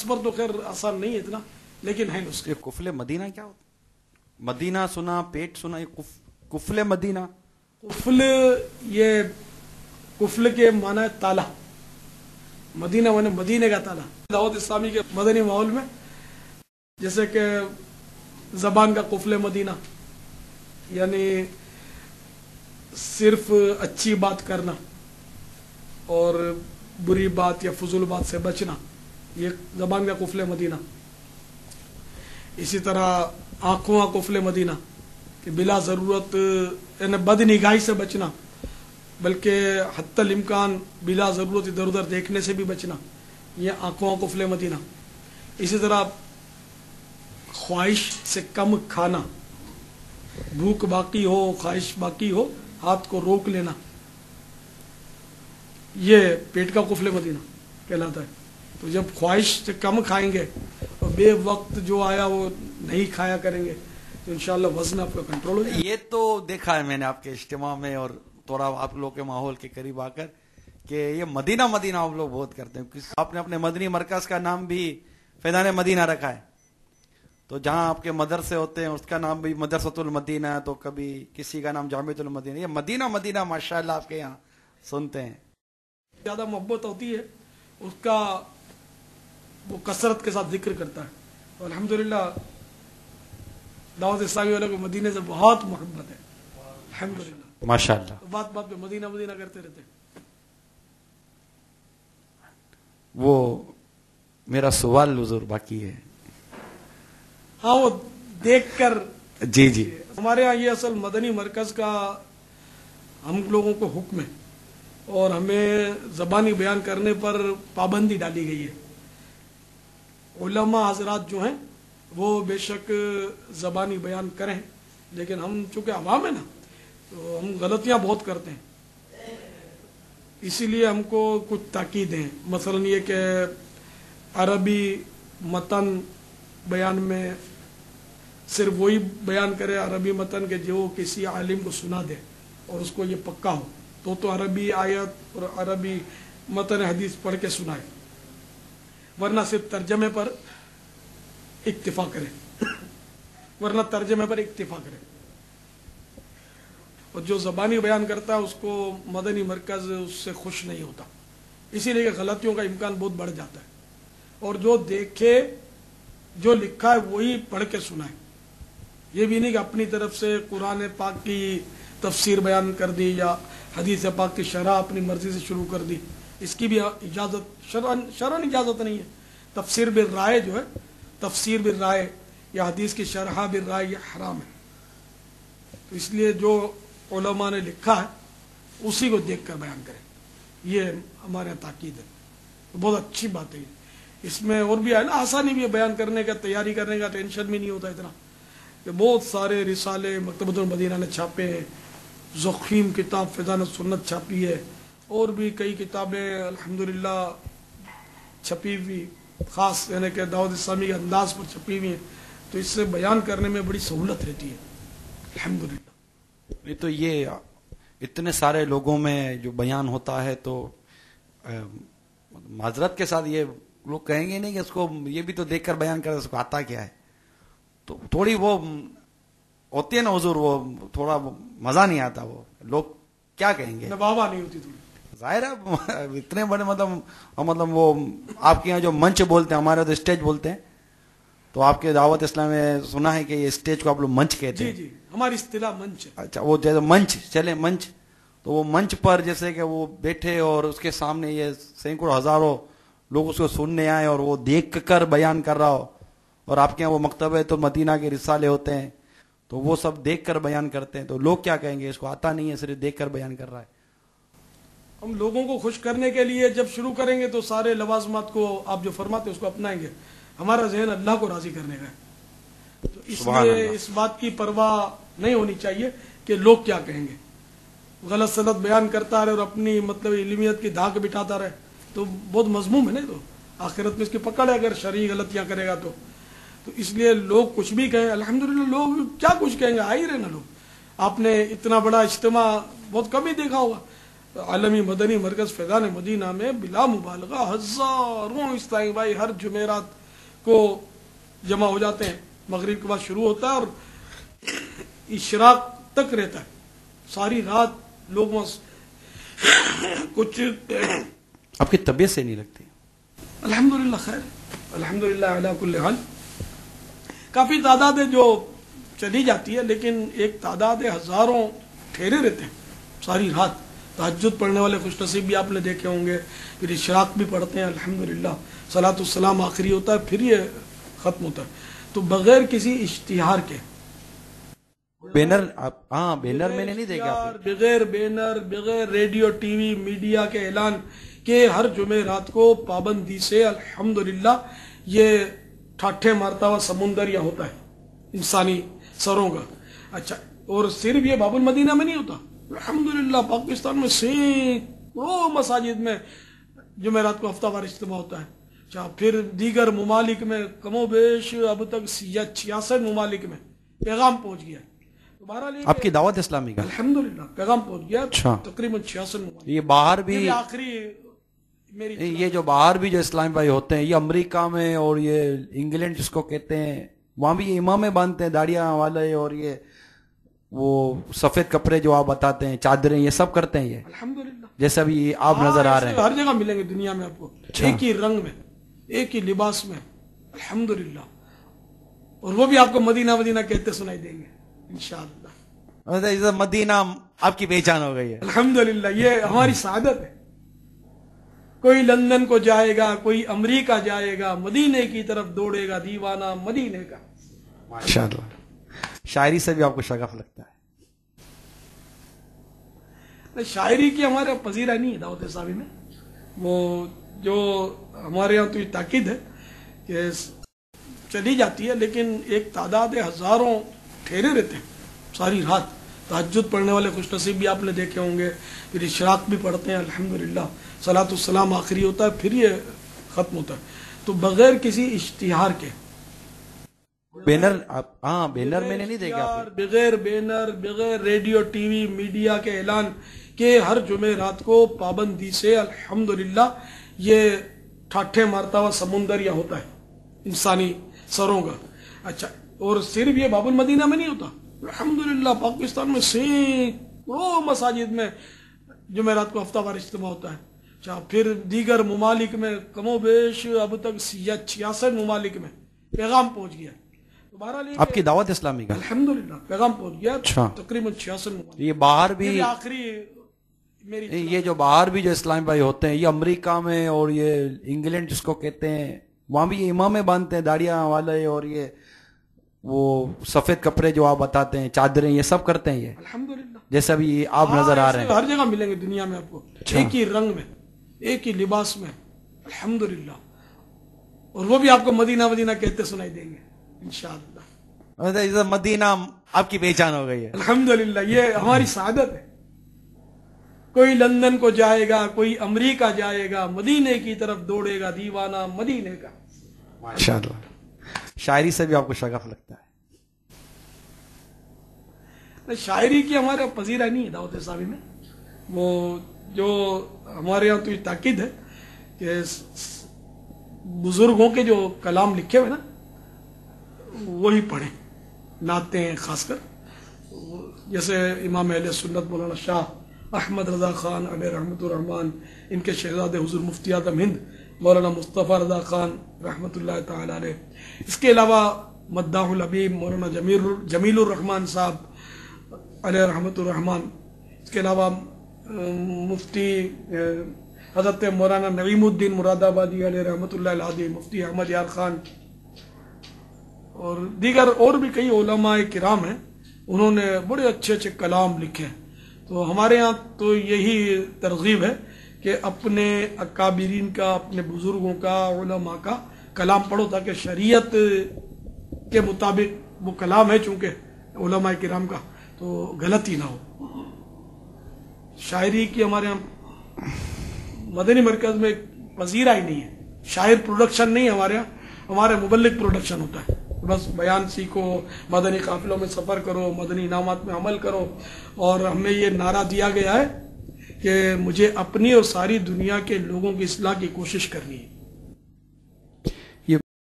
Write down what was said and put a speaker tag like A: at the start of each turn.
A: پر تو خیر آسان نہیں ہے اتنا، لیکن ہے نسخے۔
B: یہ کفل مدینہ کیا ہوتا؟ مدینہ سنا، پیٹ سنا، یہ کفل مدینہ۔
A: کفل، یہ کفل کے معنی ہے تالا، مدینہ معنی مدینے کا تالا۔ دعوت اسلامی کے مدنی ماحول میں جیسے کہ زبان کا قفل مدینہ، یعنی صرف اچھی بات کرنا اور بری بات یا فضول بات سے بچنا، یہ زبان کا قفل مدینہ۔ اسی طرح آنکھوں کا قفل مدینہ، کہ بلا ضرورت یعنی بد نگاہی سے بچنا، بلکہ حتی الامکان بلا ضرورت ادھر ادھر دیکھنے سے بھی بچنا، یہ آنکھوں کا قفل مدینہ۔ اسی طرح خواہش سے کم کھانا، بھوک باقی ہو، خواہش باقی ہو، ہاتھ کو روک لینا، یہ پیٹ کا قفل مدینہ کہلاتا ہے۔ تو جب خواہش سے کم کھائیں گے اور بے وقت جو آیا وہ نہیں کھایا کریں گے تو انشاءاللہ وزن آپ کا کنٹرول ہو جائے گا۔
B: یہ تو دیکھا ہے میں نے آپ کے اجتماع میں اور تھوڑا آپ لوگ کے ماحول کے قریب آ کر کہ یہ مدینہ مدینہ آپ لوگ بہت کرتے ہیں۔ آپ نے اپنے مدنی مرکز کا نام بھی فیضان مدینہ رکھا ہے، تو جہاں آپ کے مدرسے ہوتے ہیں اس کا نام بھی مدرسۃ المدینہ ہے، تو کبھی کسی کا نام جامعۃ المدینہ۔ یہ مدینہ مدینہ ماشاءاللہ آپ کے یہاں سنتے ہیں۔
A: زیادہ محبت ہوتی ہے اس کا، وہ کثرت کے ساتھ ذکر کرتا ہے۔ تو الحمدللہ دعوت اسلامی والوں کو مدینے سے بہت محبت ہے، الحمدللہ
B: ماشاءاللہ۔
A: بات بات پہ مدینہ مدینہ کرتے رہتے ہیں۔
B: وہ میرا سوال حضور باقی ہے۔
A: ہاں، وہ دیکھ کر
B: جی جی،
A: ہمارے ہاں یہ اصل مدنی مرکز کا ہم لوگوں کو حکم ہے اور ہمیں زبانی بیان کرنے پر پابندی ڈالی گئی ہے۔ علماء حضرات جو ہیں وہ بے شک زبانی بیان کریں، لیکن ہم چونکہ عوام ہیں نا تو ہم غلطیاں بہت کرتے ہیں، اسی لیے ہم کو کچھ تاکید ہیں۔ مثلا یہ کہ عربی متن بیان میں صرف وہی بیان کرے عربی متن کے جو کسی عالم کو سنا دے اور اس کو یہ پکا ہو، تو عربی آیت اور عربی متن حدیث پڑھ کے سنائے، ورنہ صرف ترجمے پر اکتفا کرے، ورنہ ترجمے پر اکتفا کرے۔ اور جو زبانی بیان کرتا ہے اس کو مدنی مرکز اس سے خوش نہیں ہوتا، اسی لیے کہ غلطیوں کا امکان بہت بڑھ جاتا ہے۔ اور جو دیکھے، جو لکھا ہے وہی پڑھ کے سنائے، یہ بھی نہیں کہ اپنی طرف سے قرآن پاک کی تفسیر بیان کر دی یا حدیث پاک کی شرح اپنی مرضی سے شروع کر دی، اس کی بھی اجازت شرعاً اجازت نہیں ہے۔ تفسیر بالرائے جو ہے، تفسیر بالرائے یا حدیث کی شرح بالرائے، یہ حرام ہے۔ تو اس لیے جو علماء نے لکھا ہے اسی کو دیکھ کر بیان کریں، یہ ہمارے یہاں تاکید ہے۔ تو بہت اچھی بات ہے، اس میں اور بھی ہے نا، آسانی بھی ہے بیان کرنے کا، تیاری کرنے کا ٹینشن بھی نہیں ہوتا اتنا، کہ بہت سارے رسالے مکتبۃ المدینہ نے چھاپے ہیں، ضخیم کتاب فیضان السنت چھاپی ہے، اور بھی کئی کتابیں الحمدللہ چھپی ہوئی، خاص یعنی کہ دعوت اسلامی کے انداز پر چھپی ہوئی ہیں، تو اس سے بیان کرنے میں بڑی سہولت رہتی ہے الحمدللہ۔
B: یہ تو یہ اتنے سارے لوگوں میں جو بیان ہوتا ہے تو معذرت کے ساتھ یہ لوگ کہیں گے نہیں کہ اس کو یہ بھی تو دیکھ کر بیان کرے، اس کو آتا کیا ہے، تو تھوڑی وہ ہوتی ہے نا حضور، وہ تھوڑا مزہ نہیں آتا، وہ لوگ کیا کہیں گے،
A: نبابہ نہیں ہوتی تھوڑی،
B: ظاہر ہے اتنے بڑے مطلب وہ آپ کے یہاں جو منچ بولتے ہیں، ہمارے تو اسٹیج بولتے ہیں، تو آپ کے دعوت اسلام میں سنا ہے کہ یہ اسٹیج کو آپ لوگ منچ کہتے ہیں۔
A: جی جی، ہماری اصطلاح منچ ہے۔
B: اچھا، وہ جیسے منچ چلے منچ، تو وہ منچ پر جیسے کہ وہ بیٹھے اور اس کے سامنے یہ سینکڑوں ہزاروں لوگ اس کو سننے آئے اور وہ دیکھ کر بیان کر رہا ہو، اور آپ کے یہاں وہ مکتبۃ المدینہ کے رسالے ہوتے ہیں تو وہ سب دیکھ کر بیان کرتے ہیں، تو لوگ کیا کہیں گے، اس کو آتا نہیں ہے، صرف دیکھ کر بیان کر رہا ہے۔
A: ہم لوگوں کو خوش کرنے کے لیے جب شروع کریں گے تو سارے لوازمات کو آپ جو فرماتے ہیں اس کو اپنائیں گے، ہمارا ذہن اللہ کو راضی کرنے کا ہے، تو اس لیے اس بات کی پرواہ نہیں ہونی چاہیے کہ لوگ کیا کہیں گے۔ غلط سلط بیان کرتا رہے اور اپنی مطلب علمیت کی دھاک بٹھاتا رہے تو بہت مذموم ہے نا، تو آخرت میں اس کی پکڑ ہے اگر شرعی غلطیاں کرے گا تو اس لیے لوگ کچھ بھی کہیں، الحمدللہ لوگ کیا کچھ کہیں گے، آ ہی رہے نا لوگ۔ آپ نے اتنا بڑا اجتماع بہت کم ہی دیکھا ہوگا، आलमी मदनी मरकज फैजान मदीना में बिला मुबालगा हजारों इस्लामी भाई हर जुमेरात को जमा हो जाते हैं। मगरिब के बाद शुरू होता है और इशराक तक रहता है, सारी रात लोग कुछ।
B: आपकी तबीयत से नहीं लगती?
A: अल्हम्दुलिल्लाह खैर, अल्हम्दुलिल्लाह अला कुल्ल हाल। काफी तादाद है जो चली जाती है, लेकिन एक तादाद है हजारों ठहरे रहते हैं सारी रात। तहज्जुद पढ़ने वाले खुश नसीब भी आपने देखे होंगे, फिर इशराक भी पढ़ते हैं अल्हम्दुलिल्लाह, सलातुस्सलाम आखिरी होता है, फिर ये खत्म होता है। तो बगैर किसी इश्तिहार के
B: बैनर, हाँ बैनर मैंने नहीं देखा,
A: बगैर बैनर, बगैर रेडियो टीवी मीडिया के ऐलान के हर जुमे रात को पाबंदी से अल्हम्दुलिल्लाह ये ठाठे मारता हुआ समुंदर या होता है इंसानी सरों का। अच्छा, और सिर्फ ये बाबुल मदीना में नहीं होता, अल्हम्दुलिल्लाह पाकिस्तान में सैकड़ों मसाजिद में जुमेरात को हफ्तावार इज्तिमा होता है। अच्छा, फिर दीगर मुमालिक में कमोबेश अब तक 66 मुमालिक में पैगाम पहुंच गया है। तो बहरहाल
B: आपकी दावत इस्लामी का
A: अल्हम्दुलिल्लाह पैगाम पहुंच गया।
B: अच्छा,
A: तकरीबन 66 मुमालिक।
B: ये बाहर भी
A: आखिरी मेरी
B: ये जो बाहर भी जो इस्लामी भाई होते हैं, ये अमेरिका में और ये इंग्लैंड जिसको कहते हैं, वहां भी ये इमामें बांधते हैं दाढ़ियां वाले, और ये वो सफेद कपड़े जो आप बताते हैं, चादरें, ये सब करते हैं ये
A: अल्हम्दुलिल्लाह,
B: जैसे अभी आप नजर आ रहे हैं।
A: हर जगह मिलेंगे दुनिया में आपको, एक ही रंग में, एक ही लिबास में अल्हम्दुलिल्लाह। और वो भी आपको मदीना मदीना कहते सुनाई देंगे इंशाअल्लाह।
B: मदीना आपकी पहचान हो गई है
A: अल्हम्दुलिल्लाह, ये हमारी सादत है। कोई लंदन को जाएगा, कोई अमेरिका जाएगा, मदीने की तरफ दौड़ेगा दीवाना मदीने का।
B: माशाअल्लाह, शायरी से भी आपको शगफ लगता है?
A: शायरी की हमारे पजीरा नहीं है दावत इस्लामी में। वो जो हमारे यहाँ तो ये ताकीद है कि चली जाती है, लेकिन एक तादाद है हजारों ठहरे रहते हैं सारी रात। तहज्जुद पढ़ने वाले खुश नसीब भी आपने देखे होंगे, फिर इशराक भी पढ़ते हैं अल्हम्दुलिल्लाह, सलातुस्सलाम आखिरी होता है, फिर ये खत्म होता है। तो बगैर किसी इश्तिहार के
B: बैनर, हाँ बैनर मैंने नहीं देखा,
A: बगैर बैनर, बगैर रेडियो टीवी मीडिया के ऐलान के हर जुमे रात को पाबंदी से अल्हम्दुलिल्लाह ये ठाठे मारता हुआ समुंदर या होता है इंसानी सरों का। अच्छा, और सिर्फ ये बाबुल मदीना में नहीं होता, अल्हम्दुलिल्लाह पाकिस्तान में सैकड़ों मसाजिद में जुमेरात को हफ्तावार इज्तिमा होता है। अच्छा, फिर दीगर मुमालिक में कमोबेश अब तक 66 मुमालिक में पैगाम पहुंच गया है। तो बहरहाल
B: आपकी दावत इस्लामी का
A: अल्हम्दुलिल्लाह पैगाम पहुंच गया।
B: अच्छा,
A: तकरीबन 66 मुमालिक।
B: ये बाहर भी
A: आखिरी मेरी
B: ये जो बाहर भी जो इस्लामी भाई होते हैं, ये अमेरिका में और ये इंग्लैंड जिसको कहते हैं, वहां भी ये इमामें बांधते हैं दाढ़ियां वाले, और ये वो सफेद कपड़े जो आप बताते हैं, चादरें, ये सब करते हैं ये
A: अल्हम्दुलिल्लाह,
B: जैसे अभी आप नजर आ रहे हैं।
A: हर जगह मिलेंगे दुनिया में आपको, एक ही रंग में, एक ही लिबास में अल्हम्दुलिल्लाह। और वो भी आपको मदीना मदीना कहते सुनाई देंगे इंशाअल्लाह।
B: मदीना आपकी पहचान हो गई है
A: अल्हम्दुलिल्लाह, ये हमारी सादत है। कोई लंदन को जाएगा, कोई अमेरिका जाएगा, मदीने की तरफ दौड़ेगा दीवाना मदीने का।
B: माशाअल्लाह, शायरी से भी आपको शगफ लगता है?
A: शायरी की हमारे पजीरा नहीं है दावत इस्लामी में। वो जो हमारे यहाँ तो ये ताकीद है कि बुजुर्गों के जो कलाम लिखे हुए ना वही पढ़ें, नाते हैं खासकर, जैसे इमाम अहले सुन्नत मौलाना शाह अहमद रजा खान अलैहि रहमतुर रहमान, इनके शहजादे हुजूर मुफ्ती आजम हिंद मौलाना मुस्तफ़ा रजा खान रहमतुल्लाह ताला अलैह। इसके अलावा मद्दाहुल हबीब मौलाना जमीलुर रहमान साहब अलैहि रहमतुर रहमान। इसके अलावा मुफ्ती हजरत मौलाना नईमुद्दीन मुरादाबादी अलैहि रहमतुल्लाह अलैह, मुफ्ती अहमद यार खान, और दीगर और भी कई उलमाए किराम हैं, उन्होंने बड़े अच्छे अच्छे कलाम लिखे हैं। तो हमारे यहाँ तो यही तरगीब है कि अपने अकाबिरीन का, अपने बुजुर्गों का, उलमा का कलाम पढ़ो, ताकि शरीयत के मुताबिक वो कलाम है, चूंकि उलमा किराम का, तो गलती ना हो। शायरी की हमारे यहाँ मदनी मरकज में वजीरा ही नहीं है, शायर प्रोडक्शन नहीं है हमारे यहाँ, हमारे मुबल्लिग प्रोडक्शन होता है। बस बयान सीखो, मदनी काफिलों में सफर करो, मदनी इनामात में अमल करो। और हमें ये नारा दिया गया है کہ مجھے اپنی اور ساری دنیا کے لوگوں کی اصلاح کی کوشش کرنی ہے.